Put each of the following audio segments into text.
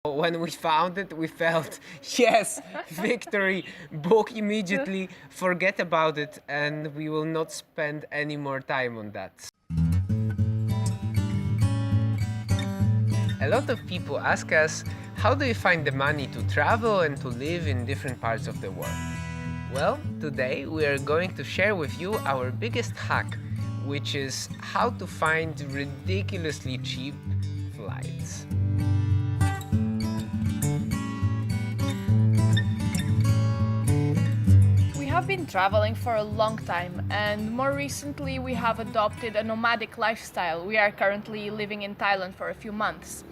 When we found it, we felt, yes, victory, book immediately, forget about it, and we will not spend any more time on that. A lot of people ask us, how do you find the money to travel and to live in different parts of the world? Well, today we are going to share with you our biggest hack, which is how to find ridiculously cheap flights. We have been traveling for a long time, and more recently we have adopted a nomadic lifestyle. We are currently living in Thailand for a few months.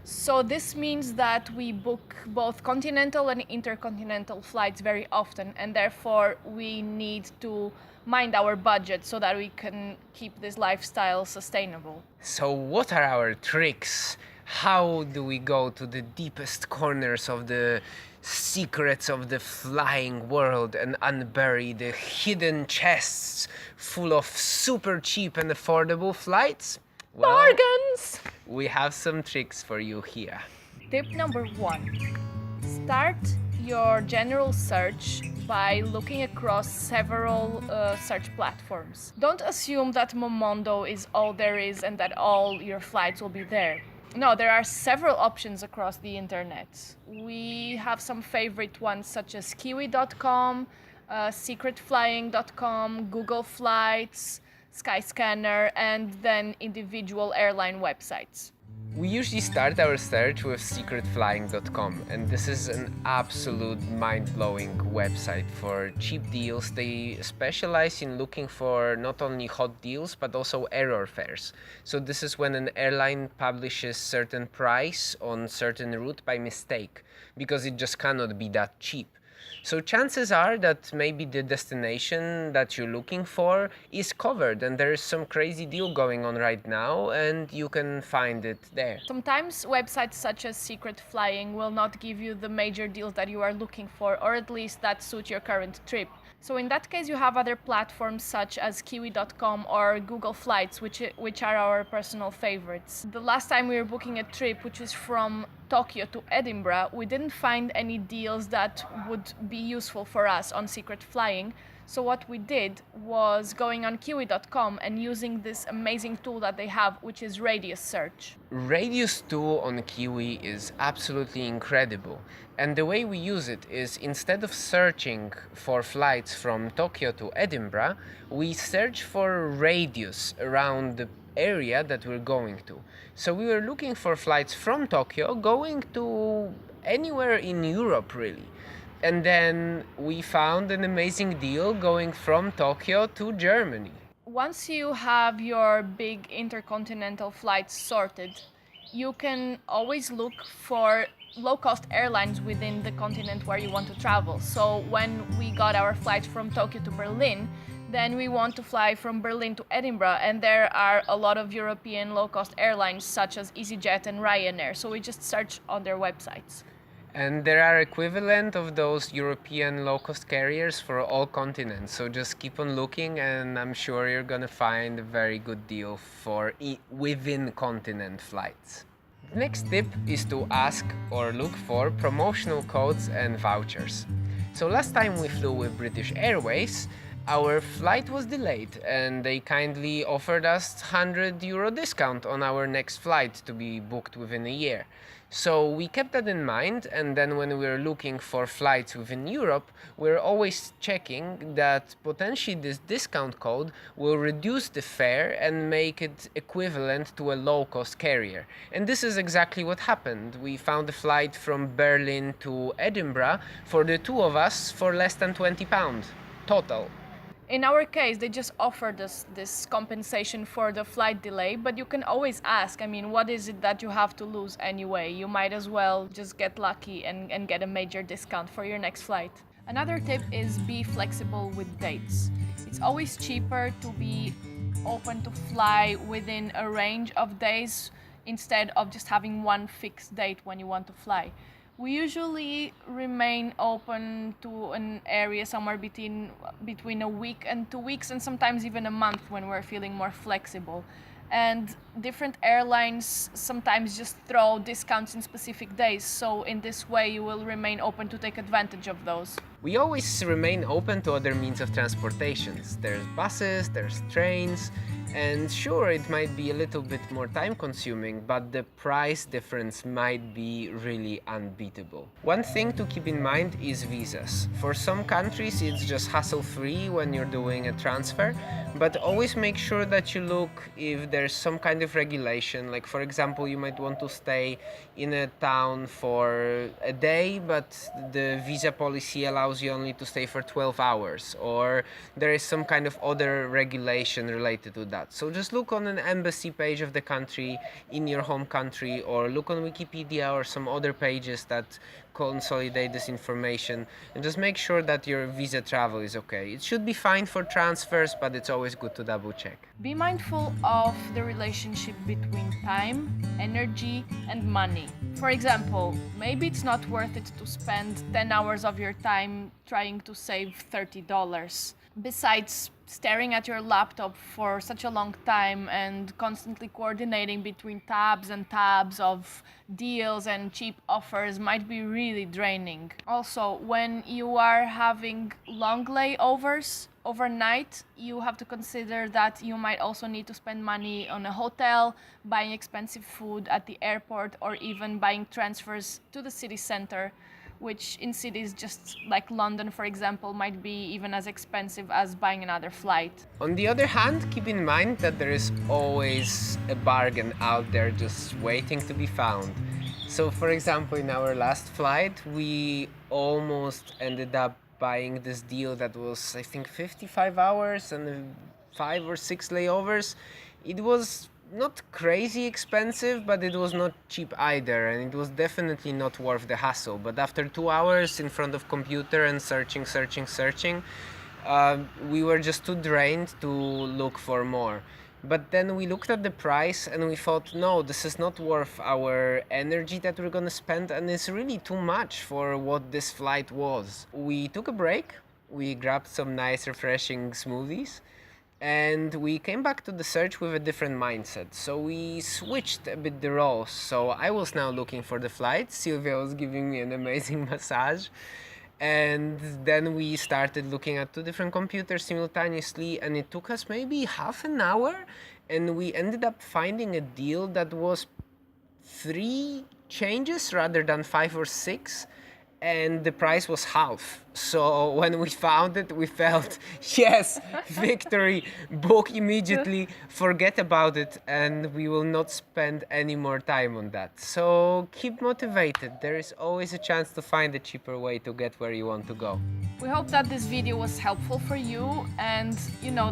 So this means that we book both continental and intercontinental flights very often, and therefore we need to mind our budget so that we can keep this lifestyle sustainable. So what are our tricks? How do we go to the deepest corners of the secrets of the flying world and unbury the hidden chests full of super cheap and affordable flights? Well, Bargains! we have some tricks for you here. Tip number 1. Start your general search by looking across several search platforms. Don't assume that Momondo is all there is and that all your flights will be there. No, there are several options across the internet. We have some favorite ones such as kiwi.com, secretflying.com, Google Flights, Skyscanner, and then individual airline websites. We usually start our search with secretflying.com, and this is an absolute mind-blowing website for cheap deals. They specialize in looking for not only hot deals but also error fares. So this is when an airline publishes certain price on certain route by mistake, because it just cannot be that cheap. So chances are that maybe the destination that you're looking for is covered and there is some crazy deal going on right now and you can find it there. Sometimes websites such as Secret Flying will not give you the major deals that you are looking for, or at least that suit your current trip. So in that case, you have other platforms such as kiwi.com or Google Flights, which are our personal favorites. The last time we were booking a trip, which is from Tokyo to Edinburgh, we didn't find any deals that would be useful for us on Secret Flying. So what we did was going on kiwi.com and using this amazing tool that they have, which is Radius Search. Radius tool on Kiwi is absolutely incredible. And the way we use it is, instead of searching for flights from Tokyo to Edinburgh, we search for radius around the area that we're going to. So we were looking for flights from Tokyo going to anywhere in Europe, really. And then we found an amazing deal going from Tokyo to Germany. Once you have your big intercontinental flights sorted, you can always look for low-cost airlines within the continent where you want to travel. So when we got our flights from Tokyo to Berlin, then we want to fly from Berlin to Edinburgh, and there are a lot of European low-cost airlines such as EasyJet and Ryanair. So we just search on their websites. And there are equivalent of those European low-cost carriers for all continents. So just keep on looking and I'm sure you're gonna find a very good deal for within continent flights. The next tip is to ask or look for promotional codes and vouchers. So last time we flew with British Airways, our flight was delayed and they kindly offered us €100 discount on our next flight to be booked within a year. So we kept that in mind, and then when we were looking for flights within Europe, we're always checking that potentially this discount code will reduce the fare and make it equivalent to a low-cost carrier. And this is exactly what happened. We found a flight from Berlin to Edinburgh for the two of us for less than £20 total. In our case, they just offered us this compensation for the flight delay, but you can always ask, what is it that you have to lose anyway? You might as well just get lucky and get a major discount for your next flight. Another tip is be flexible with dates. It's always cheaper to be open to fly within a range of days instead of just having one fixed date when you want to fly. We usually remain open to an area somewhere between a week and 2 weeks, and sometimes even a month when we're feeling more flexible. And different airlines sometimes just throw discounts in specific days, so in this way you will remain open to take advantage of those. We always remain open to other means of transportations. There's buses, there's trains, and sure, it might be a little bit more time consuming, but the price difference might be really unbeatable. One thing to keep in mind is visas. For some countries, it's just hassle-free when you're doing a transfer, but always make sure that you look if there's some kind of regulation. Like, for example, you might want to stay in a town for a day, but the visa policy allows you only to stay for 12 hours, or there is some kind of other regulation related to that. So just look on an embassy page of the country in your home country, or look on Wikipedia or some other pages that consolidate this information, and just make sure that your visa travel is okay. It should be fine for transfers, but it's always good to double check. Be mindful of the relationship between time, energy, and money. For example, maybe it's not worth it to spend 10 hours of your time trying to save $30. Besides, staring at your laptop for such a long time and constantly coordinating between tabs and tabs of deals and cheap offers might be really draining. Also, when you are having long layovers overnight, you have to consider that you might also need to spend money on a hotel, buying expensive food at the airport, or even buying transfers to the city center, which in cities just like London, for example, might be even as expensive as buying another flight. On the other hand, keep in mind that there is always a bargain out there just waiting to be found. So, for example, in our last flight, we almost ended up buying this deal that was, I think, 55 hours and 5 or 6 layovers. It was not crazy expensive, but it was not cheap either, and it was definitely not worth the hassle. But after 2 hours in front of computer and searching, we were just too drained to look for more. But then we looked at the price and we thought, no, this is not worth our energy that we're gonna spend, and it's really too much for what this flight was. We took a break, we grabbed some nice refreshing smoothies, and we came back to the search with a different mindset. So we switched a bit the roles. So I was now looking for the flight, Sylvia was giving me an amazing massage, and then we started looking at 2 different computers simultaneously, and it took us maybe half an hour, and we ended up finding a deal that was 3 changes rather than 5 or 6, and the price was half. So when we found it, we felt, yes, victory, book immediately, forget about it, and we will not spend any more time on that. So keep motivated. There is always a chance to find a cheaper way to get where you want to go. We hope that this video was helpful for you, and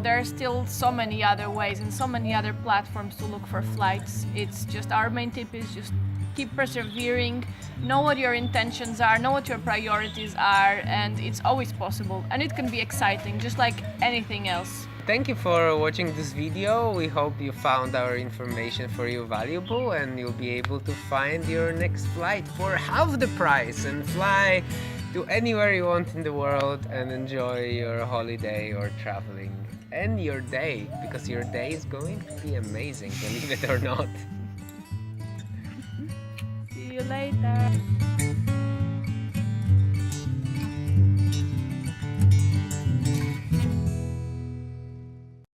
there are still so many other ways and so many other platforms to look for flights. It's just our main tip is just keep persevering, know what your intentions are, know what your priorities are, and it's always possible, and it can be exciting just like anything else. Thank you for watching this video. We hope you found our information for you valuable, and you'll be able to find your next flight for half the price and fly to anywhere you want in the world and enjoy your holiday or traveling and your day, because your day is going to be amazing, believe it or not. See you later.